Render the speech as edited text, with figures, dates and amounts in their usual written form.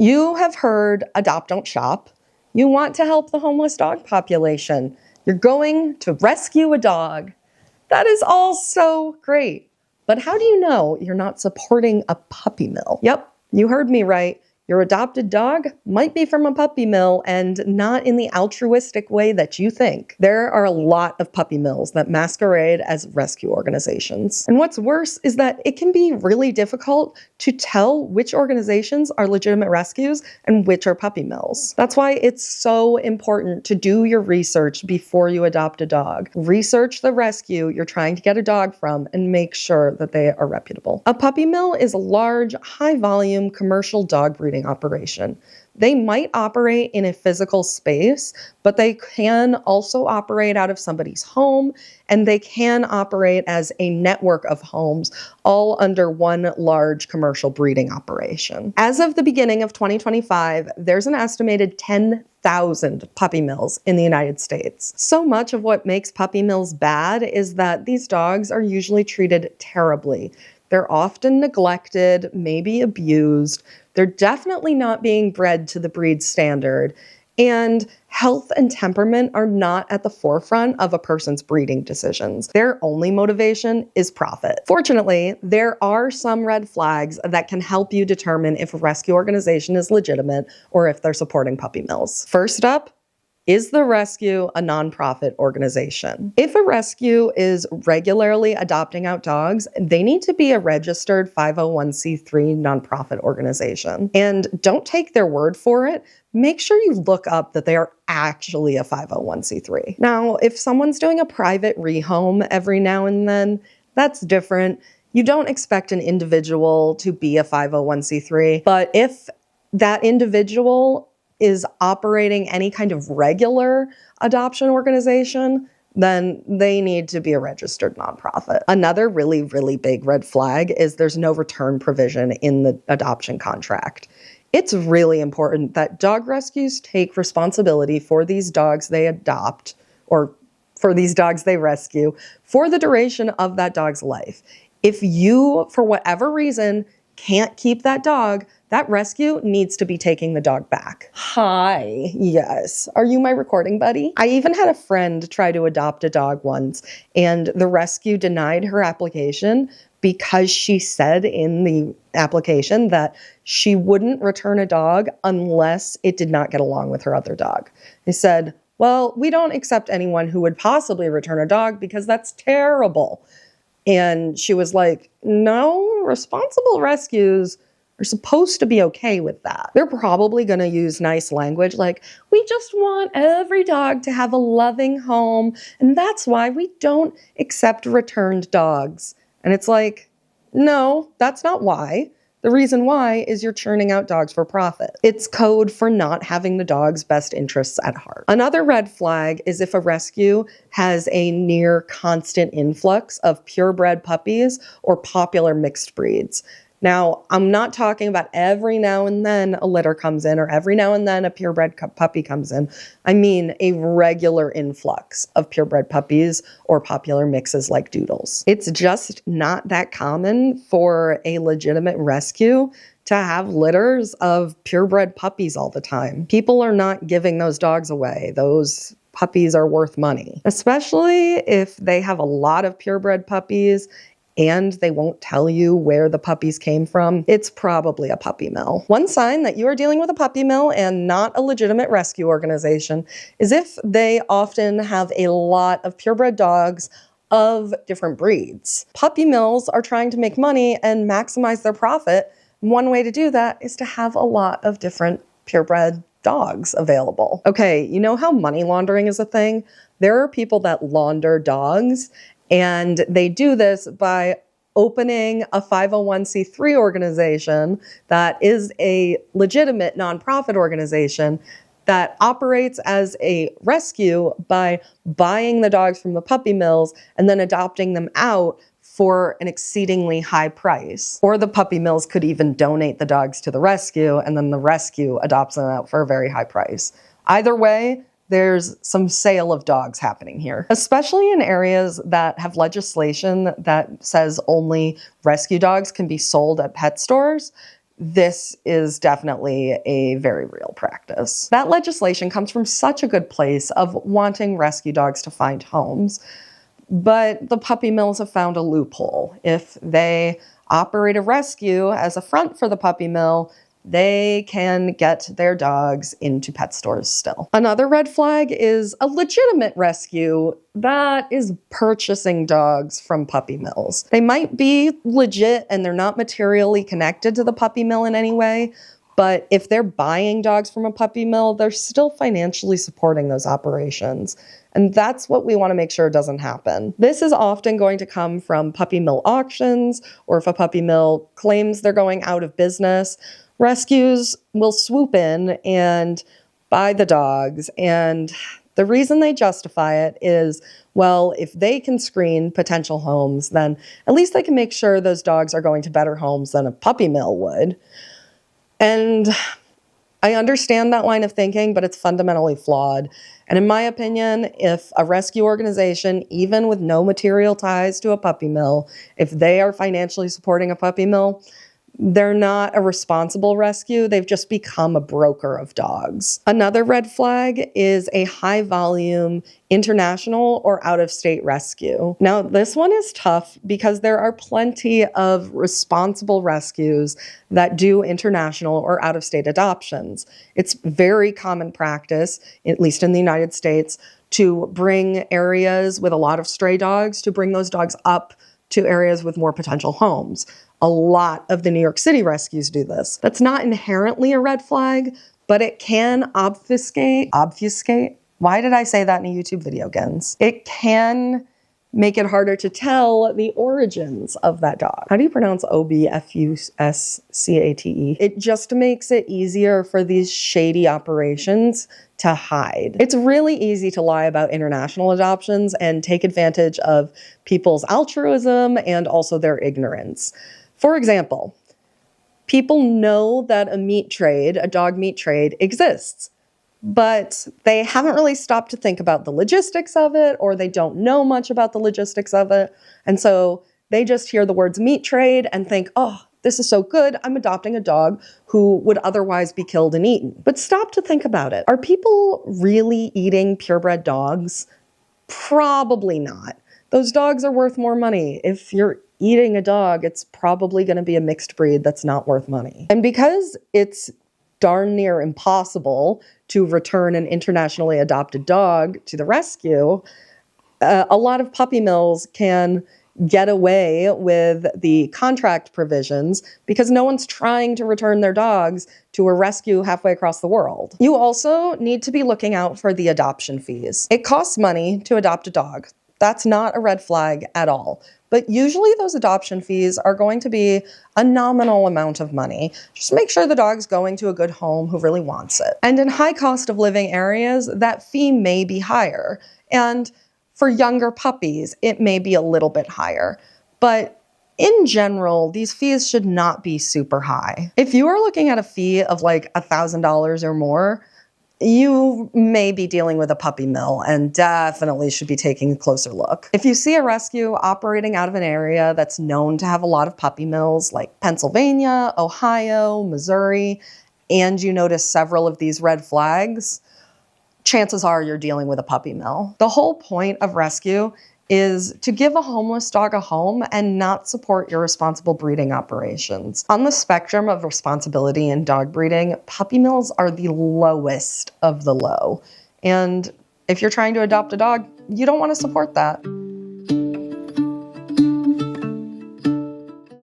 You have heard adopt, don't shop. You want to help the homeless dog population. You're going to rescue a dog. That is all so great. But how do you know you're not supporting a puppy mill? Yep, you heard me right. Your adopted dog might be from a puppy mill and not in the altruistic way that you think. There are a lot of puppy mills that masquerade as rescue organizations. And what's worse is that it can be really difficult to tell which organizations are legitimate rescues and which are puppy mills. That's why it's so important to do your research before you adopt a dog. Research the rescue you're trying to get a dog from and make sure that they are reputable. A puppy mill is a large, high-volume commercial dog breeding operation. They might operate in a physical space, but they can also operate out of somebody's home, and they can operate as a network of homes, all under one large commercial breeding operation. As of the beginning of 2025, there's an estimated 10,000 puppy mills in the United States. So much of what makes puppy mills bad is that these dogs are usually treated terribly. They're often neglected, maybe abused. They're definitely not being bred to the breed standard. And health and temperament are not at the forefront of a person's breeding decisions. Their only motivation is profit. Fortunately, there are some red flags that can help you determine if a rescue organization is legitimate or if they're supporting puppy mills. First up, is the rescue a nonprofit organization? If a rescue is regularly adopting out dogs, they need to be a registered 501c3 nonprofit organization. And don't take their word for it. Make sure you look up that they are actually a 501c3. Now, if someone's doing a private rehome every now and then, that's different. You don't expect an individual to be a 501c3, but if that individual is operating any kind of regular adoption organization, then they need to be a registered nonprofit. Another really, really big red flag is there's no return provision in the adoption contract. It's really important that dog rescues take responsibility for these dogs they adopt or for these dogs they rescue for the duration of that dog's life. If you, for whatever reason, can't keep that dog, that rescue needs to be taking the dog back. Hi, yes. Are you my recording buddy? I even had a friend try to adopt a dog once, and the rescue denied her application because she said in the application that she wouldn't return a dog unless it did not get along with her other dog. They said, well, we don't accept anyone who would possibly return a dog because that's terrible. And she was like, no, responsible rescues are supposed to be okay with that. They're probably going to use nice language like, we just want every dog to have a loving home, and that's why we don't accept returned dogs. And it's like, no, that's not why. The reason why is you're churning out dogs for profit. It's code for not having the dog's best interests at heart. Another red flag is if a rescue has a near constant influx of purebred puppies or popular mixed breeds. Now, I'm not talking about every now and then a litter comes in or every now and then a purebred puppy comes in. I mean a regular influx of purebred puppies or popular mixes like doodles. It's just not that common for a legitimate rescue to have litters of purebred puppies all the time. People are not giving those dogs away. Those puppies are worth money, especially if they have a lot of purebred puppies and they won't tell you where the puppies came from. It's probably a puppy mill. One sign that you are dealing with a puppy mill and not a legitimate rescue organization is if they often have a lot of purebred dogs of different breeds. Puppy mills are trying to make money and maximize their profit. One way to do that is to have a lot of different purebred dogs available. Okay, you know how money laundering is a thing? There are people that launder dogs, and they do this by opening a 501c3 organization that is a legitimate nonprofit organization that operates as a rescue by buying the dogs from the puppy mills and then adopting them out for an exceedingly high price. Or the puppy mills could even donate the dogs to the rescue, and then the rescue adopts them out for a very high price. Either way, there's some sale of dogs happening here, especially in areas that have legislation that says only rescue dogs can be sold at pet stores. this is definitely a very real practice. That legislation comes from such a good place of wanting rescue dogs to find homes, but the puppy mills have found a loophole. If they operate a rescue as a front for the puppy mill, they can get their dogs into pet stores still. Another red flag is a legitimate rescue that is purchasing dogs from puppy mills. They might be legit and they're not materially connected to the puppy mill in any way, but if they're buying dogs from a puppy mill, they're still financially supporting those operations. And that's what we want to make sure doesn't happen. This is often going to come from puppy mill auctions, or if a puppy mill claims they're going out of business, rescues will swoop in and buy the dogs. And the reason they justify it is, well, if they can screen potential homes, then at least they can make sure those dogs are going to better homes than a puppy mill would. And I understand that line of thinking, but it's fundamentally flawed. And in my opinion, if a rescue organization, even with no material ties to a puppy mill, if they are financially supporting a puppy mill, they're not a responsible rescue. They've just become a broker of dogs. Another red flag is a high volume international or out-of-state rescue. Now, this one is tough because there are plenty of responsible rescues that do international or out-of-state adoptions. It's very common practice, at least in the United States, to bring areas with a lot of stray dogs, to bring those dogs up to areas with more potential homes. A lot of the New York City rescues do this. That's not inherently a red flag, but it can obfuscate. Why did I say that in a YouTube video, Gens? It can make it harder to tell the origins of that dog. How do you pronounce obfuscate? It just makes it easier for these shady operations to hide. It's really easy to lie about international adoptions and take advantage of people's altruism and also their ignorance. For example, people know that a dog meat trade exists, but they haven't really stopped to think about the logistics of it, or they don't know much about the logistics of it. And so they just hear the words meat trade and think, oh, this is so good, I'm adopting a dog who would otherwise be killed and eaten. But stop to think about it. Are people really eating purebred dogs? Probably not. Those dogs are worth more money. If you're eating a dog, it's probably going to be a mixed breed that's not worth money. And because it's darn near impossible to return an internationally adopted dog to the rescue, a lot of puppy mills can get away with the contract provisions because no one's trying to return their dogs to a rescue halfway across the world. You also need to be looking out for the adoption fees. It costs money to adopt a dog. That's not a red flag at all. But usually those adoption fees are going to be a nominal amount of money. Just make sure the dog's going to a good home who really wants it. And in high cost of living areas, that fee may be higher. And for younger puppies, it may be a little bit higher. But in general, these fees should not be super high. If you are looking at a fee of like $1,000 or more, you may be dealing with a puppy mill and definitely should be taking a closer look. If you see a rescue operating out of an area that's known to have a lot of puppy mills like Pennsylvania, Ohio, Missouri, and you notice several of these red flags, chances are you're dealing with a puppy mill. The whole point of rescue is to give a homeless dog a home and not support irresponsible breeding operations. On the spectrum of responsibility in dog breeding, puppy mills are the lowest of the low. And if you're trying to adopt a dog, you don't want to support that.